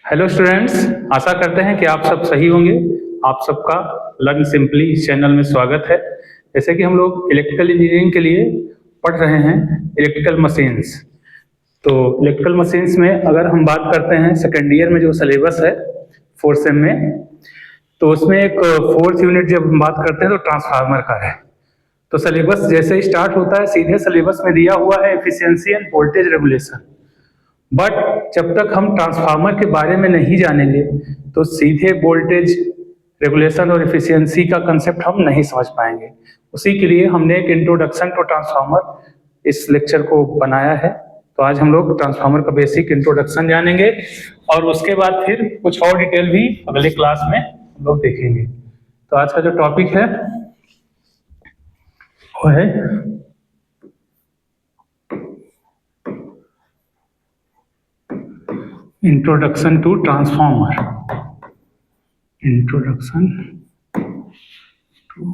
Hello students, आशा करते हैं कि आप सब सही होंगे। आप सबका लर्न सिंपली इस चैनल में स्वागत है। जैसे कि हम लोग इलेक्ट्रिकल इंजीनियरिंग के लिए पढ़ रहे हैं इलेक्ट्रिकल मशीन्स। तो इलेक्ट्रिकल मशीन्स में अगर हम बात करते हैं सेकेंड ईयर में जो सिलेबस है फोर्थ सेम में, तो उसमें एक फोर्थ यूनिट जब हम बात करते हैं तो ट्रांसफार्मर का है। तो सिलेबस जैसे ही स्टार्ट होता है सीधे सिलेबस में दिया हुआ है efficiency end voltage regulation. But जब तक हम ट्रांसफार्मर के बारे में नहीं जानेंगे तो सीधे वोल्टेज रेगुलेशन और एफिशिएंसी का कंसेप्ट हम नहीं समझ पाएंगे। उसी के लिए हमने एक इंट्रोडक्शन टू ट्रांसफार्मर इस लेक्चर को बनाया है। तो आज हम लोग ट्रांसफार्मर का बेसिक इंट्रोडक्शन जानेंगे और उसके बाद फिर कुछ और डिटेल भी अगले क्लास में हम लोग देखेंगे। तो आज का जो टॉपिक है वो है introduction to transformer. Introduction to,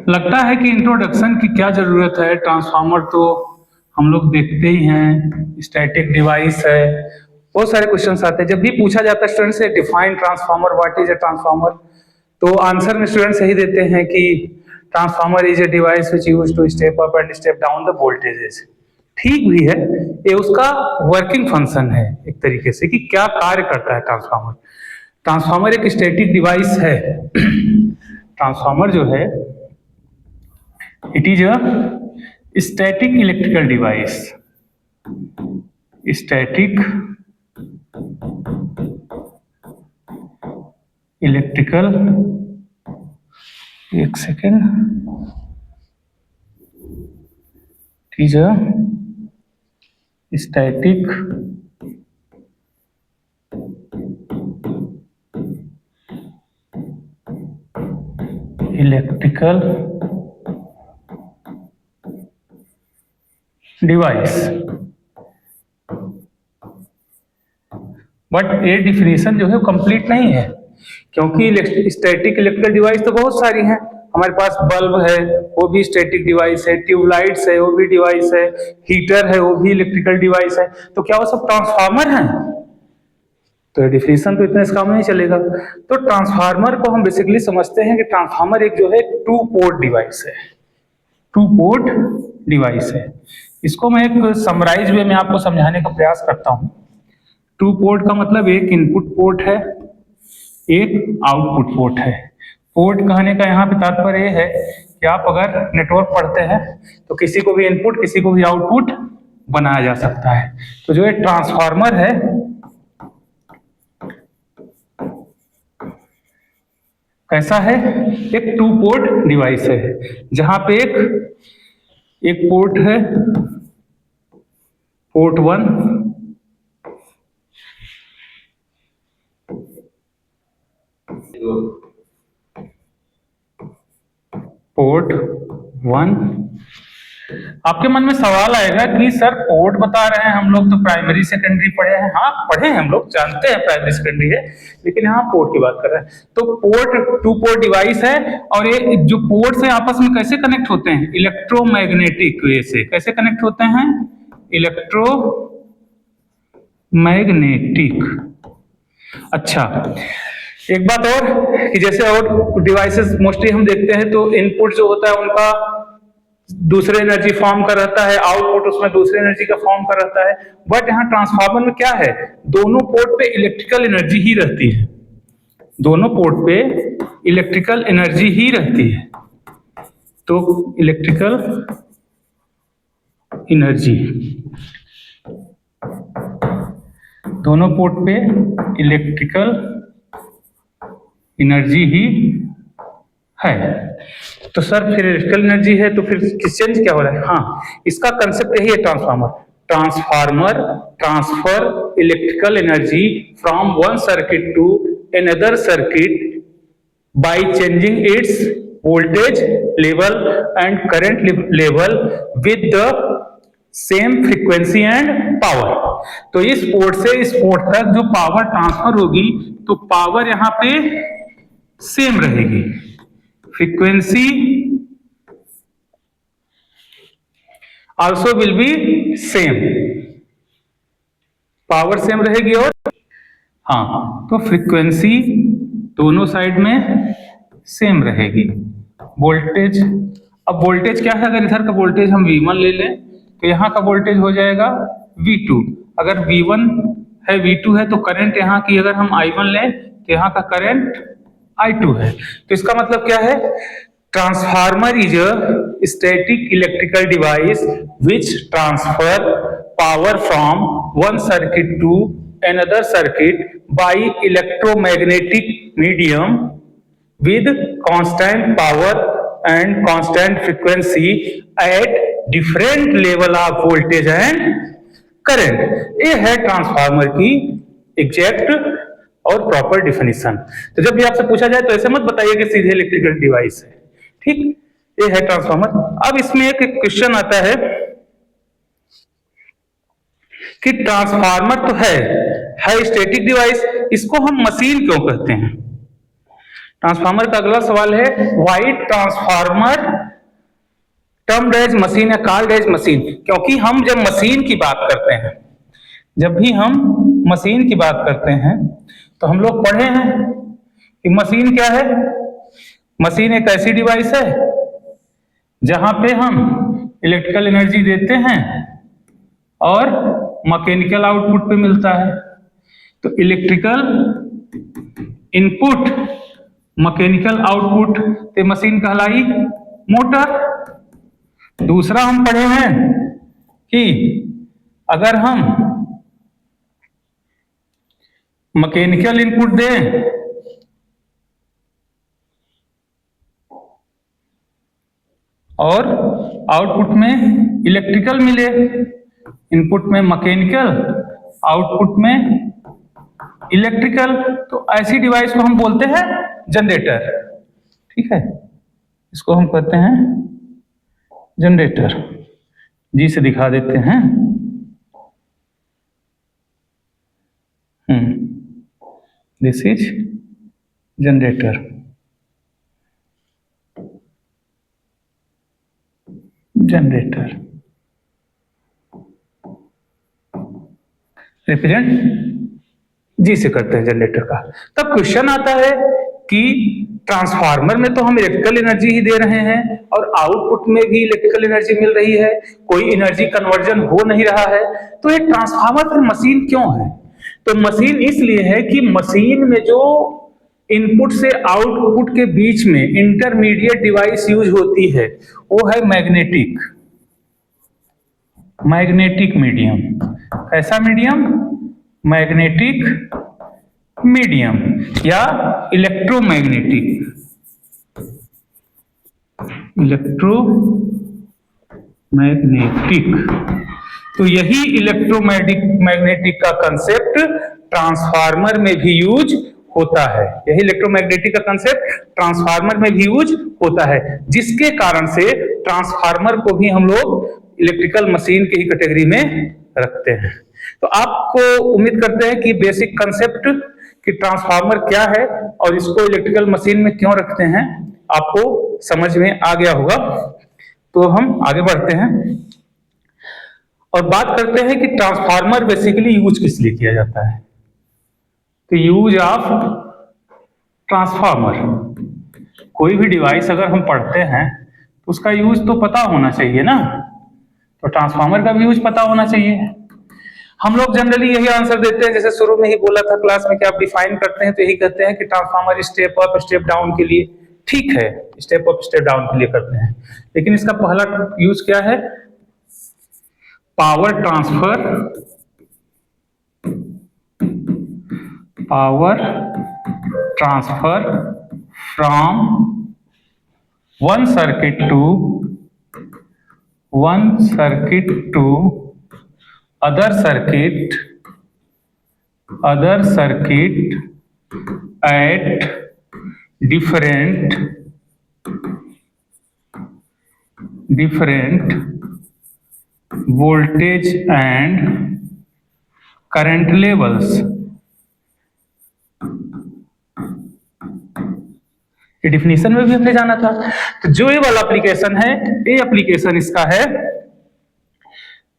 लगता है कि इंट्रोडक्शन की क्या जरूरत है। ट्रांसफार्मर तो हम लोग देखते ही हैं, स्टैटिक डिवाइस है। बहुत सारे क्वेश्चंस आते हैं जब भी पूछा जाता है स्टूडेंट से define transformer, what is a transformer, तो आंसर में स्टूडेंट यही देते हैं कि transformer is a device which used to step up and step down the voltages. ठीक भी है, ये उसका वर्किंग फंक्शन है एक तरीके से कि क्या कार्य करता है ट्रांसफार्मर। ट्रांसफार्मर एक स्टैटिक डिवाइस है। ट्रांसफार्मर जो है it is a static electrical device. Static electrical, एक second, it is a static electrical device. But ये डिफिनेशन जो है कंप्लीट नहीं है, क्योंकि स्टैटिक इलेक्ट्रिकल डिवाइस तो बहुत सारी हैं। हमारे पास बल्ब है वो भी स्टैटिक डिवाइस है, ट्यूबलाइट्स है वो भी डिवाइस है, हीटर है वो भी इलेक्ट्रिकल डिवाइस है। तो क्या वो सब ट्रांसफार्मर हैं? तो डिफिनेशन तो इतने काम नहीं चलेगा। तो ट्रांसफार्मर को हम बेसिकली समझते हैं कि ट्रांसफार्मर एक जो है टू पोर्ट डिवाइस है। टू पोर्ट डिवाइस है। इसको मैं एक समराइज वे में आपको समझाने का प्रयास करता हूं। टू पोर्ट का मतलब एक इनपुट पोर्ट है, एक आउटपुट पोर्ट है। पोर्ट कहने का यहाँ पे तात्पर्य है कि आप अगर नेटवर्क पढ़ते हैं तो किसी को भी इनपुट किसी को भी आउटपुट बनाया जा सकता है। तो जो ये ट्रांसफार्मर है कैसा है? एक टू पोर्ट डिवाइस है जहां पे एक पोर्ट है, पोर्ट 1, पोर्ट 1। आपके मन में सवाल आएगा कि सर पोर्ट बता रहे हैं हम लोग तो प्राइमरी सेकेंडरी पढ़े हैं। हाँ पढ़े हैं, हम लोग जानते हैं प्राइमरी सेकेंडरी है, लेकिन यहाँ पोर्ट की बात कर रहे हैं। तो पोर्ट टू पोर्ट डिवाइस है और ये जो पोर्ट से आपस में कैसे कनेक्ट होते हैं? इलेक्ट्रोमैग्नेटिक वे से। कैसे कनेक्ट होते हैं? इलेक्ट्रोमैग्नेटिक। अच्छा, एक बात और कि जैसे और डिवाइसेस मोस्टली हम देखते हैं तो इनपुट जो होता है उनका दूसरे एनर्जी फॉर्म का रहता है, आउटपुट उसमें दूसरे एनर्जी का फॉर्म का रहता है। बट यहाँ ट्रांसफार्मर में क्या है? दोनों पोर्ट पे इलेक्ट्रिकल एनर्जी ही रहती है। दोनों पोर्ट पे इलेक्ट्रिकल एनर्जी ही रहती है। तो इलेक्ट्रिकल एनर्जी, दोनों पोर्ट पे इलेक्ट्रिकल एनर्जी ही है। तो सर फिर इलेक्ट्रिकल एनर्जी है तो फिर किस चेंज क्या हो रहा है? हाँ, इसका कंसेप्ट यही है transformer. Transformer transfer electrical energy from one circuit to another circuit by changing its voltage level and current level with the same frequency and power. तो इस पोर्ट से इस पोर्ट तक जो पावर ट्रांसफर होगी तो पावर यहां पे सेम रहेगी, frequency also will be same। Power same रहेगी और हाँ, तो फ्रीक्वेंसी दोनों साइड में सेम रहेगी। वोल्टेज, अब वोल्टेज क्या है, अगर इधर का वोल्टेज हम V1 ले लें तो यहाँ का वोल्टेज हो जाएगा V2। अगर V1 है V2 है तो करंट यहाँ की अगर हम I1 लें तो यहाँ का करंट I2 है। तो इसका मतलब क्या है, transformer is a static electrical device which transfer power from one circuit to another circuit by electromagnetic medium with constant power and constant frequency at different level of voltage and current। ये है transformer की exact और proper definition. तो जब भी आपसे पूछा जाए तो ऐसे मत बताइए कि सीधे इलेक्ट्रिकल डिवाइस है, ठीक, ये है ट्रांसफार्मर। अब इसमें एक क्वेश्चन आता है कि ट्रांसफार्मर तो है स्टैटिक डिवाइस, इसको हम मशीन क्यों कहते हैं? ट्रांसफार्मर का अगला सवाल है, why transformer termed as machine या कॉल्ड एज मशीन? क्योंकि हम जब मशीन की बात करते हैं, जब भी हम मशीन की बात करते हैं तो हम लोग पढ़े हैं कि मशीन क्या है। मशीन एक ऐसी डिवाइस है जहां पे हम इलेक्ट्रिकल एनर्जी देते हैं और मैकेनिकल आउटपुट पे मिलता है। तो इलेक्ट्रिकल इनपुट मैकेनिकल आउटपुट ते मशीन कहलाई मोटर। दूसरा हम पढ़े हैं कि अगर हम मैकेनिकल इनपुट दें और आउटपुट में इलेक्ट्रिकल मिले, इनपुट में मैकेनिकल आउटपुट में इलेक्ट्रिकल, तो ऐसी डिवाइस को हम बोलते हैं जनरेटर। ठीक है, इसको हम कहते हैं जनरेटर। जी से दिखा देते हैं। This is generator. Generator represent G से करते हैं जनरेटर का। तब क्वेश्चन आता है कि ट्रांसफार्मर में तो हम इलेक्ट्रिकल एनर्जी ही दे रहे हैं और आउटपुट में भी इलेक्ट्रिकल एनर्जी मिल रही है, कोई एनर्जी कन्वर्जन हो नहीं रहा है, तो ये ट्रांसफार्मर फिर मशीन क्यों है? तो मशीन इसलिए है कि मशीन में जो इनपुट से आउटपुट के बीच में इंटरमीडिएट डिवाइस यूज होती है वो है मैग्नेटिक मीडियम। कैसा मीडियम? मैग्नेटिक मीडियम या इलेक्ट्रोमैग्नेटिक तो यही इलेक्ट्रोमैग्नेटिक का कंसेप्ट ट्रांसफार्मर में भी यूज होता है। यही इलेक्ट्रोमैग्नेटिक का कंसेप्ट ट्रांसफार्मर में भी यूज होता है, जिसके कारण से ट्रांसफार्मर को भी हम लोग इलेक्ट्रिकल मशीन की ही कैटेगरी में रखते हैं। तो आपको उम्मीद करते हैं कि बेसिक कंसेप्ट कि ट्रांसफार्मर क्या है और इसको इलेक्ट्रिकल मशीन में क्यों रखते हैं आपको समझ में आ गया होगा। तो हम आगे बढ़ते हैं और बात करते हैं कि ट्रांसफार्मर बेसिकली यूज किस लिए किया जाता है। तो यूज ऑफ ट्रांसफार्मर, कोई भी डिवाइस अगर हम पढ़ते हैं तो उसका यूज तो पता होना चाहिए ना, तो ट्रांसफार्मर का भी यूज पता होना चाहिए। हम लोग जनरली यही आंसर देते हैं, जैसे शुरू में ही बोला था क्लास में कि आप डिफाइन करते हैं तो यही कहते हैं कि transformer step up step down के लिए, ठीक है, स्टेप अप स्टेप डाउन के लिए करते हैं, लेकिन इसका पहला यूज क्या है? Power transfer from one circuit to other circuit at different voltage and current levels। ये डिफिनीशन में भी हमने जाना था। तो जो ये वाला एप्लीकेशन है, ये एप्लीकेशन इसका है,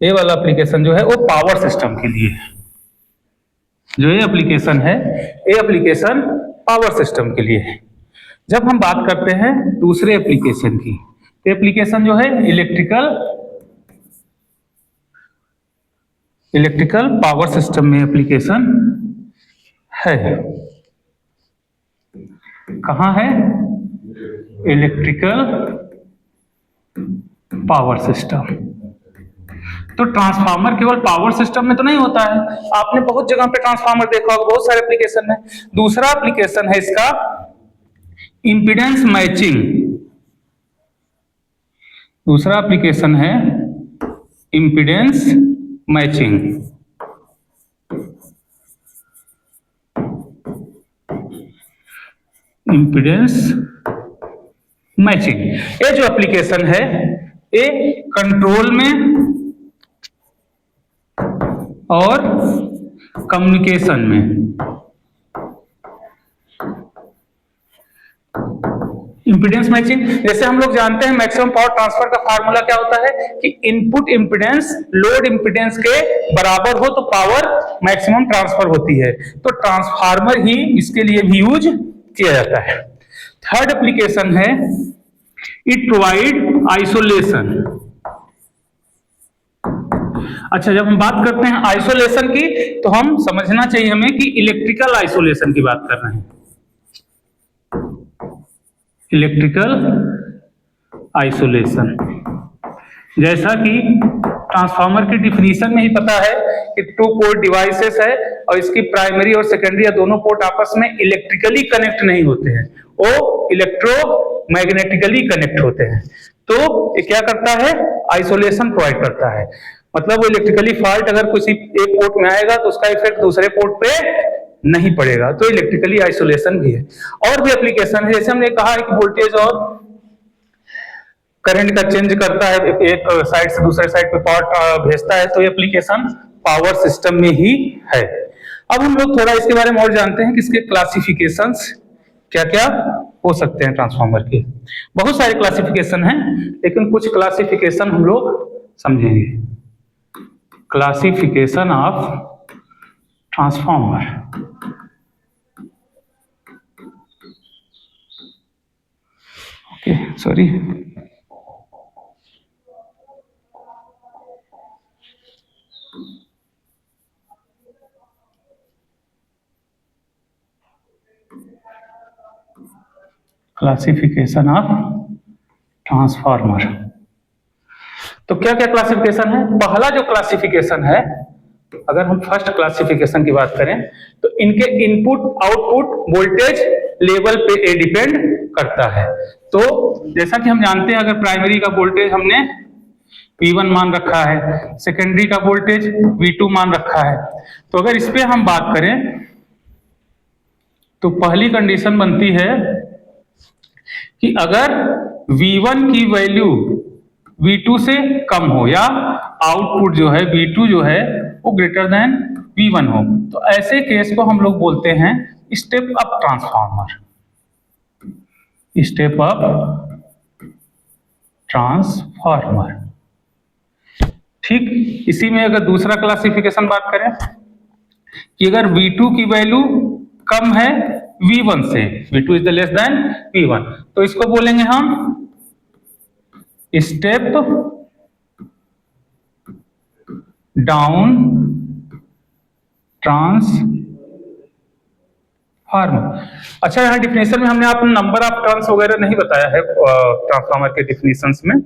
ये वाला एप्लीकेशन जो है वो पावर सिस्टम के लिए है। जो ये एप्लीकेशन है, ये एप्लीकेशन पावर सिस्टम के लिए है। जब हम बात करते हैं दूसरे एप्लीकेशन की, तो एप्लीकेशन जो है इलेक्ट्रिकल पावर सिस्टम में एप्लीकेशन है। कहाँ है? Electrical power system. तो ट्रांसफार्मर केवल पावर सिस्टम में तो नहीं होता है, आपने बहुत जगह पे ट्रांसफार्मर देखा होगा, बहुत सारे एप्लीकेशन है। दूसरा एप्लीकेशन है इसका इंपीडेंस मैचिंग। दूसरा एप्लीकेशन है इंपीडेंस मैचिंग। इंपीडेंस मैचिंग ये जो एप्लीकेशन है, ये कंट्रोल में और कम्युनिकेशन में, इंपीडेंस मैचिंग। जैसे हम लोग जानते हैं मैक्सिमम पावर ट्रांसफर का फार्मूला क्या होता है कि इनपुट इंपीडेंस लोड इंपीडेंस के बराबर हो तो पावर मैक्सिमम ट्रांसफर होती है। तो ट्रांसफार्मर ही इसके लिए भी यूज किया जाता है। थर्ड एप्लीकेशन है इट प्रोवाइड आइसोलेशन। अच्छा, जब हम बात करते हैं आइसोलेशन की, तो हम समझना चाहिए हमें कि इलेक्ट्रिकल आइसोलेशन की बात कर रहे हैं। इलेक्ट्रिकल आइसोलेशन, जैसा कि ट्रांसफार्मर की डिफिनीशन में ही पता है कि टू पोर्ट डिवाइसेस है और इसकी प्राइमरी और सेकेंडरी या दोनों पोर्ट आपस में इलेक्ट्रिकली कनेक्ट नहीं होते हैं, वो इलेक्ट्रोमैग्नेटिकली कनेक्ट होते हैं। तो ये क्या करता है? आइसोलेशन प्रोवाइड करता है। मतलब वो इलेक्ट्रिकली फॉल्ट अगर किसी एक पोर्ट में आएगा तो उसका इफेक्ट दूसरे पोर्ट पे नहीं पड़ेगा, तो इलेक्ट्रिकली आइसोलेशन भी है। और भी एप्लीकेशन है, जैसे हमने कहा है कि वोल्टेज और करंट का चेंज करता है, एक साइड से दूसरे साइड पे पावर भेजता है, तो ये एप्लीकेशन पावर सिस्टम में ही है। अब हम लोग थोड़ा इसके बारे में और जानते हैं कि इसके क्लासिफिकेशंस क्या क्या हो सकते हैं। ट्रांसफार्मर के बहुत सारे क्लासिफिकेशन हैं, लेकिन कुछ क्लासिफिकेशन हम लोग समझेंगे। Classification of transformer. Okay, sorry. Classification of transformer. तो क्या क्या क्लासिफिकेशन है? पहला जो क्लासिफिकेशन है, अगर हम फर्स्ट क्लासिफिकेशन की बात करें, तो इनके इनपुट आउटपुट वोल्टेज लेवल पे डिपेंड करता है। तो जैसा कि हम जानते हैं, अगर प्राइमरी का वोल्टेज हमने V1 मान रखा है, सेकेंडरी का वोल्टेज V2 मान रखा है, तो अगर इस पे हम बात करें तो पहली कंडीशन बनती है कि अगर V1 की वैल्यू V2 से कम हो या आउटपुट जो है V2 जो है वो ग्रेटर देन V1 हो, तो ऐसे केस को हम लोग बोलते हैं step up transformer. Step up transformer. ठीक, इसी में अगर दूसरा क्लासिफिकेशन बात करें कि अगर V2 की वैल्यू कम है V1 से, V2 is the less than V1, तो इसको बोलेंगे हम स्टेप डाउन ट्रांसफार्मर। अच्छा, यहाँ डिफिनेशन में हमने आपको नंबर ऑफ टर्न्स वगैरह नहीं बताया है ट्रांसफार्मर के डिफिनेशंस में,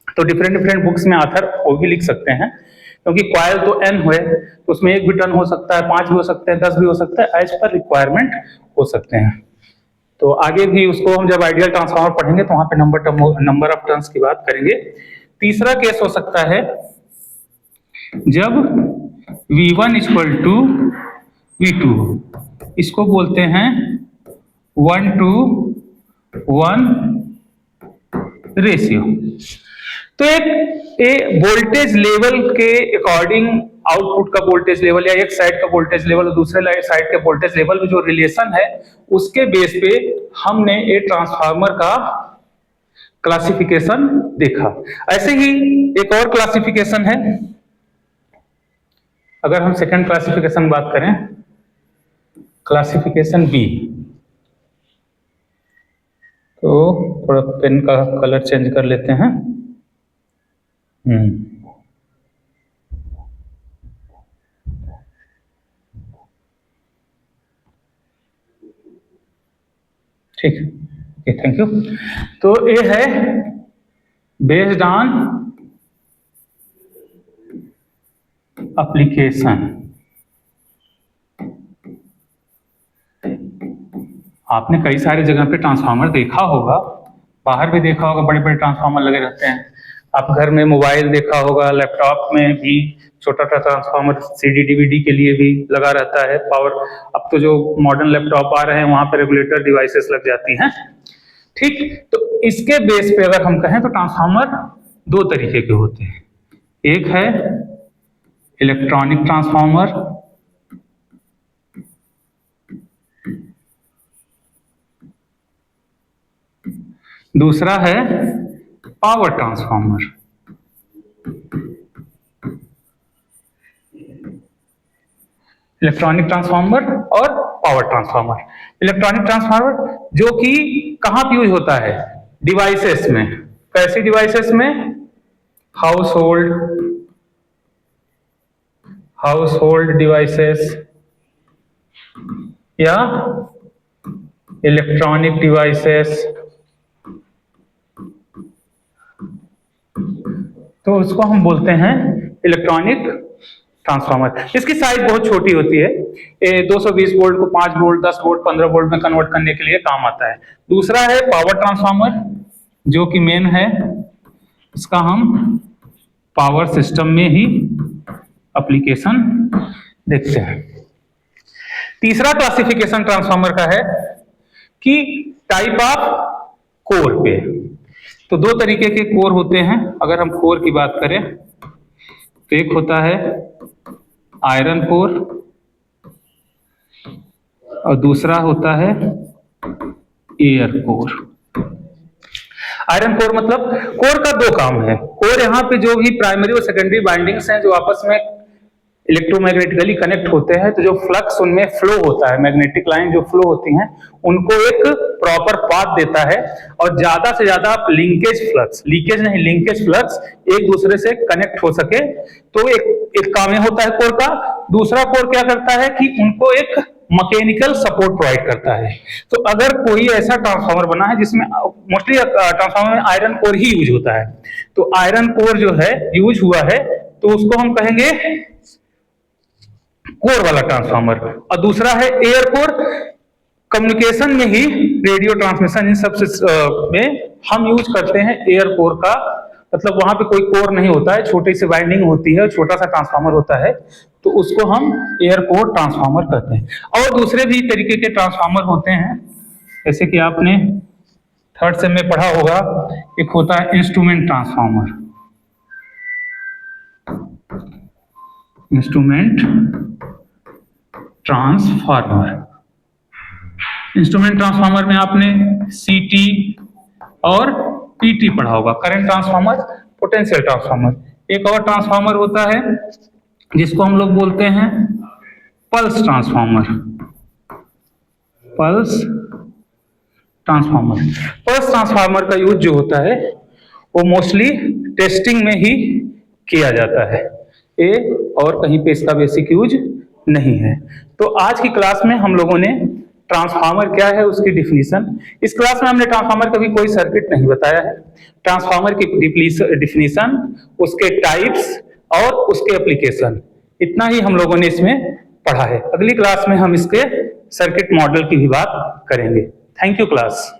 तो डिफरेंट बुक्स में आथर वो भी लिख सकते हैं, क्योंकि कॉइल तो n हुए, तो उसमें एक भी टर्न हो सकता है, 5 भी हो सकते हैं, 10 भी हो सकता है, एज पर रिक्वायरमेंट हो सकते हैं। तो आगे भी उसको हम जब आइडियल ट्रांसफार्मर पढ़ेंगे तो वहां पे नंबर ऑफ टर्न्स की बात करेंगे। तीसरा केस हो सकता है जब V1 इक्वल टू V2, इसको बोलते हैं 1:1 रेशियो। तो एक वोल्टेज लेवल के अकॉर्डिंग आउटपुट का वोल्टेज लेवल या एक साइड का वोल्टेज लेवल और दूसरे साइड के वोल्टेज लेवल में जो रिलेशन है, उसके बेस पे हमने ये ट्रांसफार्मर का क्लासिफिकेशन देखा। ऐसे ही एक और क्लासिफिकेशन है, अगर हम सेकंड क्लासिफिकेशन बात करें क्लासिफिकेशन बी। तो थोड़ा पेन का कलर चेंज कर लेते हैं। ठीक है, ओके, थैंक यू। तो ये है बेस्ड ऑन एप्लीकेशन। आपने कई सारी जगह पे ट्रांसफार्मर देखा होगा, बाहर भी देखा होगा, बड़े बड़े ट्रांसफार्मर लगे रहते हैं। आप घर में मोबाइल देखा होगा, लैपटॉप में भी छोटा सा ट्रांसफार्मर सीडी डीवीडी के लिए भी लगा रहता है पावर। अब तो जो मॉडर्न लैपटॉप आ रहे हैं वहां पर रेगुलेटर डिवाइसेस लग जाती हैं। ठीक, तो इसके बेस पे अगर हम कहें तो ट्रांसफार्मर दो तरीके के होते हैं। एक है इलेक्ट्रॉनिक ट्रांसफार्मर, दूसरा है पावर ट्रांसफार्मर। इलेक्ट्रॉनिक ट्रांसफार्मर और पावर ट्रांसफार्मर। इलेक्ट्रॉनिक ट्रांसफार्मर जो कि कहां पे यूज होता है? डिवाइसेस में। कैसी डिवाइसेस में? हाउस होल्ड डिवाइसेस या इलेक्ट्रॉनिक डिवाइसेस। तो उसको हम बोलते हैं इलेक्ट्रॉनिक ट्रांसफार्मर। इसकी साइज बहुत छोटी होती है, 220 वोल्ट को 5 वोल्ट, 10 वोल्ट, 15 वोल्ट में कन्वर्ट करने के लिए काम आता है। दूसरा है पावर ट्रांसफार्मर, जो कि मेन है, इसका हम पावर सिस्टम में ही एप्लीकेशन देखते हैं। तीसरा क्लासिफिकेशन ट्रांसफार्मर का है कि टाइप ऑफ कोर पे। तो दो तरीके के कोर होते हैं। अगर हम कोर की बात करें तो एक होता है आयरन कोर और दूसरा होता है एयर कोर। आयरन कोर मतलब कोर का दो काम है। कोर यहाँ पे जो भी प्राइमरी और सेकेंडरी बाइंडिंग्स हैं जो आपस में इलेक्ट्रोमैग्नेटिकली कनेक्ट होते हैं, तो जो फ्लक्स उनमें फ्लो होता है, मैग्नेटिक लाइन जो फ्लो होती हैं, उनको एक प्रॉपर पाथ देता है और ज्यादा से ज्यादा आप लिंकेज फ्लक्स, लीकेज नहीं, लिंकेज फ्लक्स एक दूसरे से कनेक्ट हो सके, तो एक काम होता है कोर का। दूसरा कोर क्या करता है कि उनको एक मैकेनिकल सपोर्ट प्रोवाइड करता है। तो अगर कोई ऐसा ट्रांसफार्मर बना है जिसमें मोस्टली ट्रांसफार्मर में आयरन कोर ही यूज होता है, तो आयरन कोर जो है यूज हुआ है, तो उसको हम कहेंगे कोर वाला ट्रांसफार्मर। और दूसरा है एयर कोर। कम्युनिकेशन में ही, रेडियो ट्रांसमिशन, इन सब में हम यूज करते हैं एयर कोर का। मतलब वहां पे कोई कोर नहीं होता है, छोटी सी वाइंडिंग होती है, छोटा सा ट्रांसफार्मर होता है, तो उसको हम एयर कोर ट्रांसफार्मर कहते हैं। और दूसरे भी तरीके के ट्रांसफार्मर होते हैं, जैसे कि आपने थर्ड सेम में पढ़ा होगा, एक होता है इंस्ट्रूमेंट ट्रांसफार्मर। इंस्ट्रूमेंट ट्रांसफार्मर में आपने सीटी और पीटी पढ़ा होगा, करंट ट्रांसफार्मर, पोटेंशियल ट्रांसफार्मर। एक और ट्रांसफार्मर होता है जिसको हम लोग बोलते हैं पल्स ट्रांसफार्मर। पल्स ट्रांसफार्मर का यूज जो होता है वो मोस्टली टेस्टिंग में ही किया जाता है, और कहीं पे इसका बेसिक यूज नहीं है। तो आज की क्लास में हम लोगों ने ट्रांसफार्मर क्या है उसकी डिफिनीशन, इस क्लास में हमने ट्रांसफार्मर का भी कोई सर्किट नहीं बताया है। ट्रांसफार्मर की डिफिनीशन, उसके टाइप्स और उसके एप्लीकेशन, इतना ही हम लोगों ने इसमें पढ़ा है। अगली क्लास में हम इसके सर्किट मॉडल की भी बात करेंगे। Thank you class.